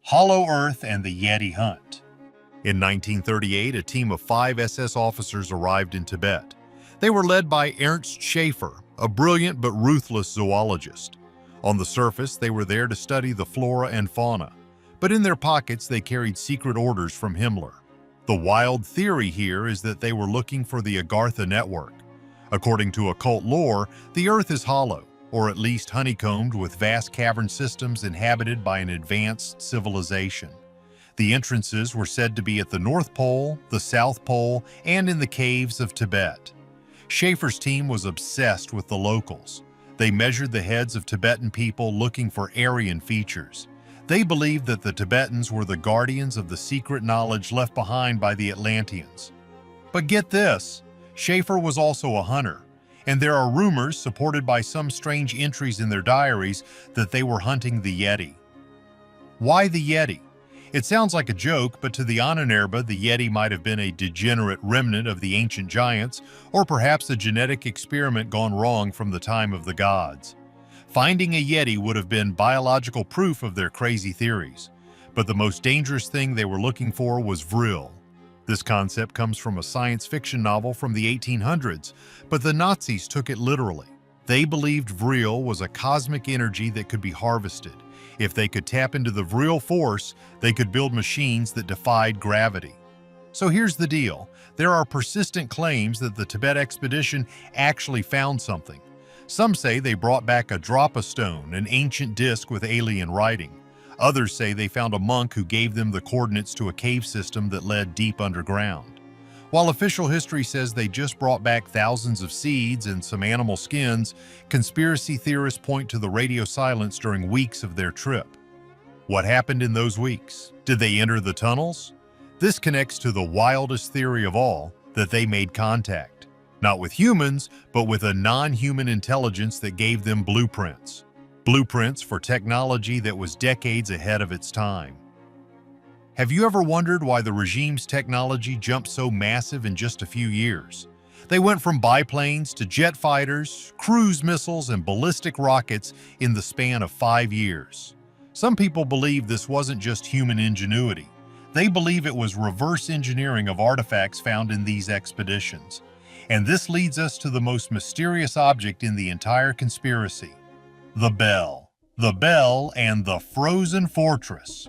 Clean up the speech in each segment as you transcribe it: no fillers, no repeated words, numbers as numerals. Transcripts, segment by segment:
Hollow Earth and the Yeti Hunt. In 1938, a team of 5 SS officers arrived in Tibet. They were led by Ernst Schaefer, a brilliant but ruthless zoologist. On the surface, they were there to study the flora and fauna, but in their pockets they carried secret orders from Himmler. The wild theory here is that they were looking for the Agartha network. According to occult lore, the Earth is hollow, or at least honeycombed with vast cavern systems inhabited by an advanced civilization. The entrances were said to be at the North Pole, the South Pole, and in the caves of Tibet. Schaefer's team was obsessed with the locals. They measured the heads of Tibetan people looking for Aryan features. They believed that the Tibetans were the guardians of the secret knowledge left behind by the Atlanteans. But get this, Schaefer was also a hunter, and there are rumors, supported by some strange entries in their diaries, that they were hunting the Yeti. Why the Yeti? It sounds like a joke, but to the Ahnenerbe, the Yeti might have been a degenerate remnant of the ancient giants, or perhaps a genetic experiment gone wrong from the time of the gods. Finding a Yeti would have been biological proof of their crazy theories. But the most dangerous thing they were looking for was Vril. This concept comes from a science fiction novel from the 1800s, but the Nazis took it literally. They believed Vril was a cosmic energy that could be harvested. If they could tap into the Vril force, they could build machines that defied gravity. So here's the deal. There are persistent claims that the Tibet expedition actually found something. Some say they brought back a drop-a-stone, an ancient disc with alien writing. Others say they found a monk who gave them the coordinates to a cave system that led deep underground. While official history says they just brought back thousands of seeds and some animal skins, conspiracy theorists point to the radio silence during weeks of their trip. What happened in those weeks? Did they enter the tunnels? This connects to the wildest theory of all, that they made contact. Not with humans, but with a non-human intelligence that gave them blueprints. Blueprints for technology that was decades ahead of its time. Have you ever wondered why the regime's technology jumped so massive in just a few years? They went from biplanes to jet fighters, cruise missiles, and ballistic rockets in the span of 5 years. Some people believe this wasn't just human ingenuity. They believe it was reverse engineering of artifacts found in these expeditions. And this leads us to the most mysterious object in the entire conspiracy: the bell. The bell and the frozen fortress.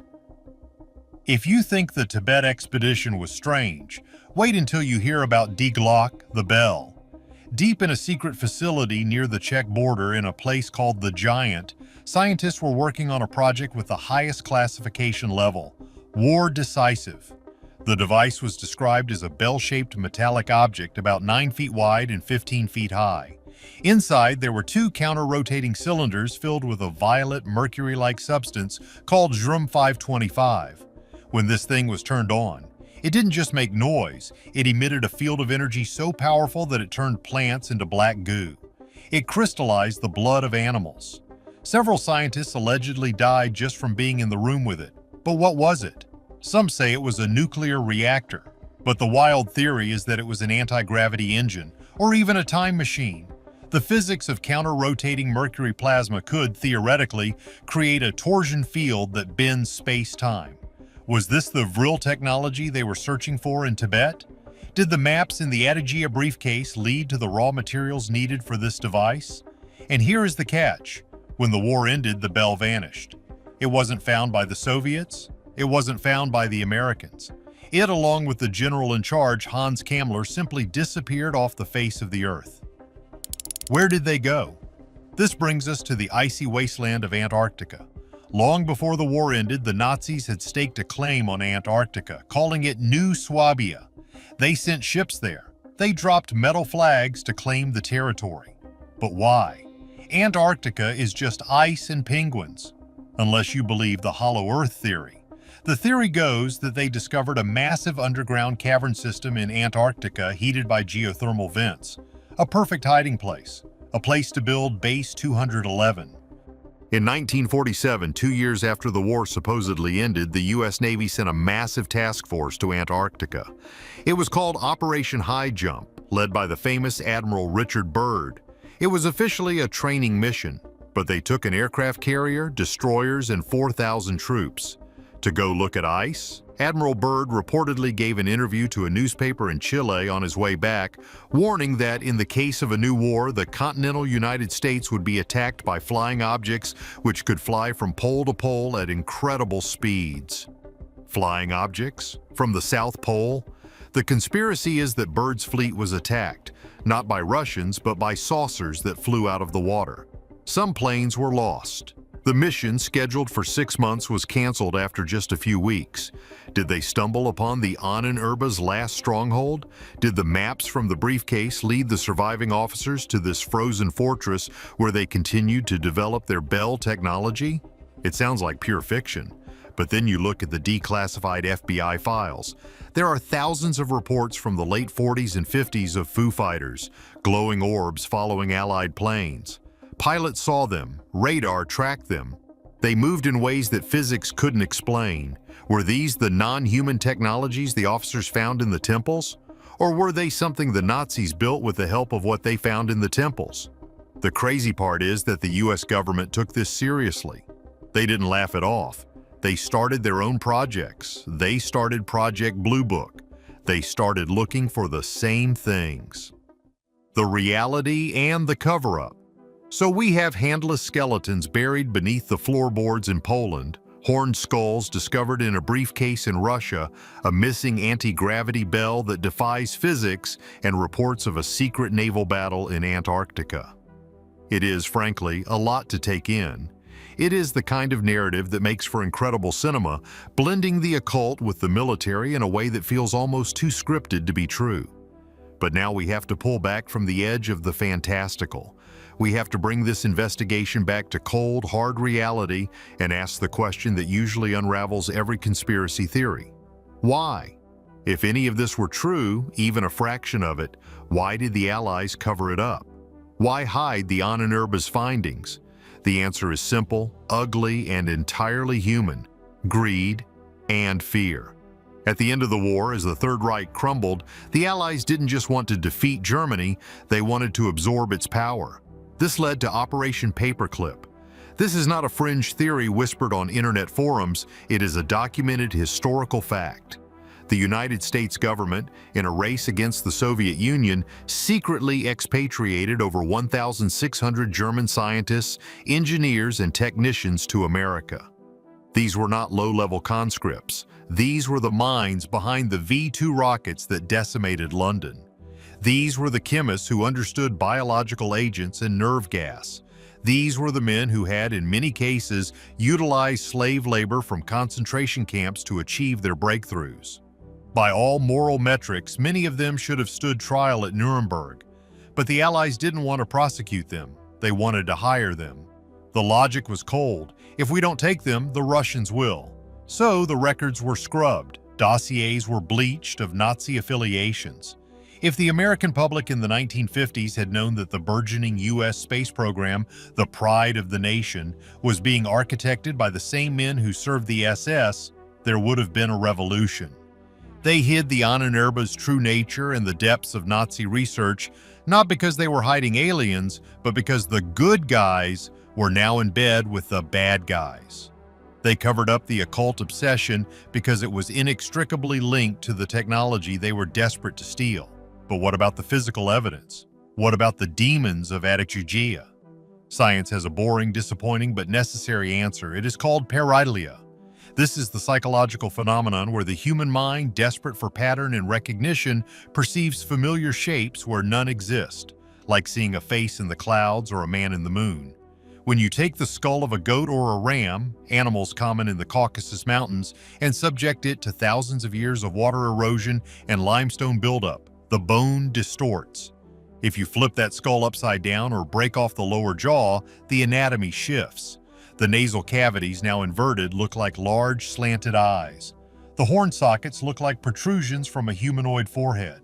If you think the Tibet expedition was strange, wait until you hear about Die Glocke, the bell. Deep in a secret facility near the Czech border in a place called the Giant, scientists were working on a project with the highest classification level, War Decisive. The device was described as a bell-shaped metallic object about 9 feet wide and 15 feet high. Inside, there were 2 counter-rotating cylinders filled with a violet mercury-like substance called Jrum 525. When this thing was turned on, it didn't just make noise, it emitted a field of energy so powerful that it turned plants into black goo. It crystallized the blood of animals. Several scientists allegedly died just from being in the room with it. But what was it? Some say it was a nuclear reactor, but the wild theory is that it was an anti-gravity engine, or even a time machine. The physics of counter-rotating mercury plasma could, theoretically, create a torsion field that bends space-time. Was this the Vril technology they were searching for in Tibet? Did the maps in the Adagio briefcase lead to the raw materials needed for this device? And here is the catch. When the war ended, the bell vanished. It wasn't found by the Soviets. It wasn't found by the Americans. It, along with the general in charge, Hans Kammler, simply disappeared off the face of the earth. Where did they go? This brings us to the icy wasteland of Antarctica. Long before the war ended, the Nazis had staked a claim on Antarctica, calling it New Swabia. They sent ships there. They dropped metal flags to claim the territory. But why? Antarctica is just ice and penguins, unless you believe the Hollow Earth theory. The theory goes that they discovered a massive underground cavern system in Antarctica heated by geothermal vents. A perfect hiding place. A place to build Base 211. In 1947, 2 years after the war supposedly ended, the U.S. Navy sent a massive task force to Antarctica. It was called Operation High Jump, led by the famous Admiral Richard Byrd. It was officially a training mission, but they took an aircraft carrier, destroyers, and 4,000 troops. To go look at ice? Admiral Byrd reportedly gave an interview to a newspaper in Chile on his way back, warning that in the case of a new war, the continental United States would be attacked by flying objects which could fly from pole to pole at incredible speeds. Flying objects? From the South Pole? The conspiracy is that Byrd's fleet was attacked, not by Russians, but by saucers that flew out of the water. Some planes were lost. The mission, scheduled for 6 months, was canceled after just a few weeks. Did they stumble upon the Ahnenerbe's last stronghold? Did the maps from the briefcase lead the surviving officers to this frozen fortress where they continued to develop their Bell technology? It sounds like pure fiction. But then you look at the declassified FBI files. There are thousands of reports from the late 40s and 50s of Foo Fighters, glowing orbs following Allied planes. Pilots saw them, radar tracked them. They moved in ways that physics couldn't explain. Were these the non-human technologies the officers found in the temples? Or were they something the Nazis built with the help of what they found in the temples? The crazy part is that the US government took this seriously. They didn't laugh it off. They started their own projects. They started Project Blue Book. They started looking for the same things. The reality and the cover-up. So we have handless skeletons buried beneath the floorboards in Poland, horned skulls discovered in a briefcase in Russia, a missing anti-gravity bell that defies physics, and reports of a secret naval battle in Antarctica. It is, frankly, a lot to take in. It is the kind of narrative that makes for incredible cinema, blending the occult with the military in a way that feels almost too scripted to be true. But now we have to pull back from the edge of the fantastical. We have to bring this investigation back to cold, hard reality and ask the question that usually unravels every conspiracy theory. Why? If any of this were true, even a fraction of it, why did the Allies cover it up? Why hide the Ahnenerbe's findings? The answer is simple, ugly, and entirely human: greed and fear. At the end of the war, as the Third Reich crumbled, the Allies didn't just want to defeat Germany, they wanted to absorb its power. This led to Operation Paperclip. This is not a fringe theory whispered on internet forums, it is a documented historical fact. The United States government, in a race against the Soviet Union, secretly expatriated over 1,600 German scientists, engineers, and technicians to America. These were not low-level conscripts. These were the minds behind the V-2 rockets that decimated London. These were the chemists who understood biological agents and nerve gas. These were the men who had, in many cases, utilized slave labor from concentration camps to achieve their breakthroughs. By all moral metrics, many of them should have stood trial at Nuremberg. But the Allies didn't want to prosecute them. They wanted to hire them. The logic was cold. If we don't take them, the Russians will. So the records were scrubbed. Dossiers were bleached of Nazi affiliations. If the American public in the 1950s had known that the burgeoning U.S. space program, the pride of the nation, was being architected by the same men who served the SS, there would have been a revolution. They hid the Ahnenerbe's true nature in the depths of Nazi research, not because they were hiding aliens, but because the good guys were now in bed with the bad guys. They covered up the occult obsession because it was inextricably linked to the technology they were desperate to steal. But what about the physical evidence? What about the demons of Atticugia? Science has a boring, disappointing, but necessary answer. It is called pareidolia. This is the psychological phenomenon where the human mind, desperate for pattern and recognition, perceives familiar shapes where none exist, like seeing a face in the clouds or a man in the moon. When you take the skull of a goat or a ram, animals common in the Caucasus Mountains, and subject it to thousands of years of water erosion and limestone buildup, the bone distorts. If you flip that skull upside down or break off the lower jaw, the anatomy shifts. The nasal cavities, now inverted, look like large, slanted eyes. The horn sockets look like protrusions from a humanoid forehead.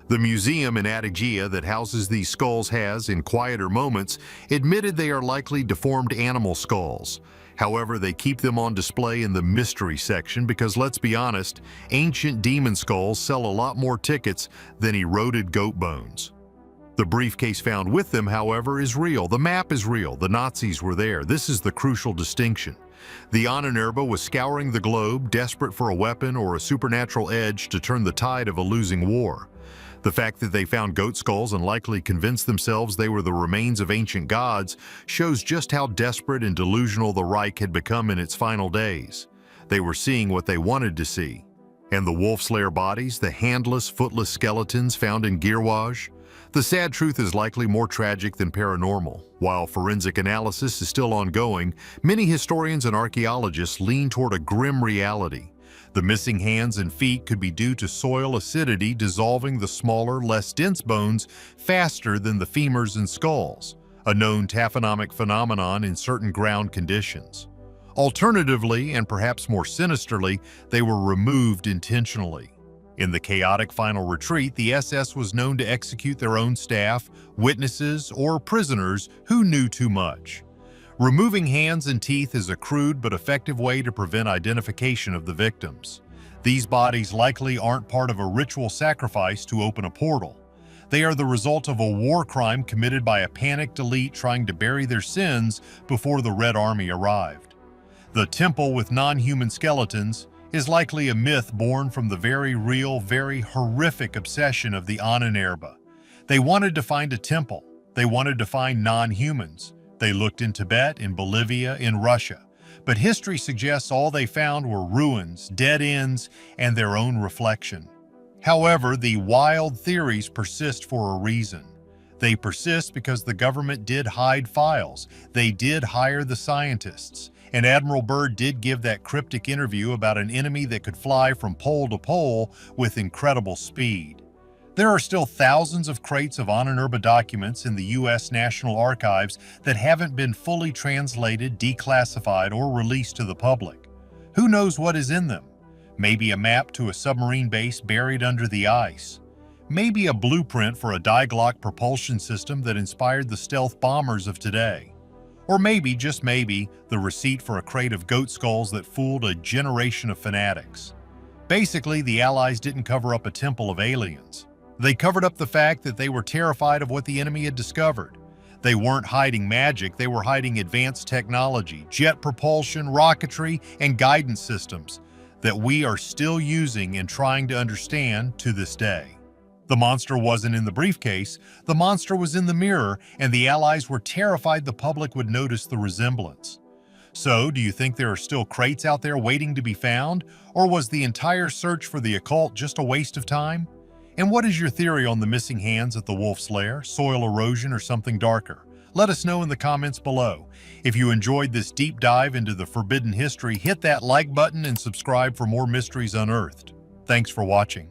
The museum in Atticugia that houses these skulls has, in quieter moments, admitted they are likely deformed animal skulls. However, they keep them on display in the mystery section because, let's be honest, ancient demon skulls sell a lot more tickets than eroded goat bones. The briefcase found with them, however, is real. The map is real. The Nazis were there. This is the crucial distinction. The Ahnenerbe was scouring the globe, desperate for a weapon or a supernatural edge to turn the tide of a losing war. The fact that they found goat skulls and likely convinced themselves they were the remains of ancient gods shows just how desperate and delusional the Reich had become in its final days. They were seeing what they wanted to see. And the wolf slayer bodies, the handless, footless skeletons found in Girwaj? The sad truth is likely more tragic than paranormal. While forensic analysis is still ongoing, many historians and archaeologists lean toward a grim reality. The missing hands and feet could be due to soil acidity dissolving the smaller, less dense bones faster than the femurs and skulls, a known taphonomic phenomenon in certain ground conditions. Alternatively, and perhaps more sinisterly, they were removed intentionally. In the chaotic final retreat, the SS was known to execute their own staff, witnesses, or prisoners who knew too much. Removing hands and teeth is a crude but effective way to prevent identification of the victims. These bodies likely aren't part of a ritual sacrifice to open a portal. They are the result of a war crime committed by a panicked elite trying to bury their sins before the Red Army arrived. The temple with non-human skeletons is likely a myth born from the very real, very horrific obsession of the Ahnenerbe. They wanted to find a temple. They wanted to find non-humans. They looked in Tibet, in Bolivia, in Russia. But history suggests all they found were ruins, dead ends, and their own reflection. However, the wild theories persist for a reason. They persist because the government did hide files. They did hire the scientists. And Admiral Byrd did give that cryptic interview about an enemy that could fly from pole to pole with incredible speed. There are still thousands of crates of Ahnenerbe documents in the U.S. National Archives that haven't been fully translated, declassified, or released to the public. Who knows what is in them? Maybe a map to a submarine base buried under the ice. Maybe a blueprint for a Die Glocke propulsion system that inspired the stealth bombers of today. Or maybe, just maybe, the receipt for a crate of goat skulls that fooled a generation of fanatics. Basically, the Allies didn't cover up a temple of aliens. They covered up the fact that they were terrified of what the enemy had discovered. They weren't hiding magic, they were hiding advanced technology, jet propulsion, rocketry, and guidance systems that we are still using and trying to understand to this day. The monster wasn't in the briefcase, the monster was in the mirror, and the Allies were terrified the public would notice the resemblance. So, do you think there are still crates out there waiting to be found, or was the entire search for the occult just a waste of time? And what is your theory on the missing hands at the Wolf's Lair, soil erosion, or something darker? Let us know in the comments below. If you enjoyed this deep dive into the forbidden history, hit that like button and subscribe for more mysteries unearthed. Thanks for watching.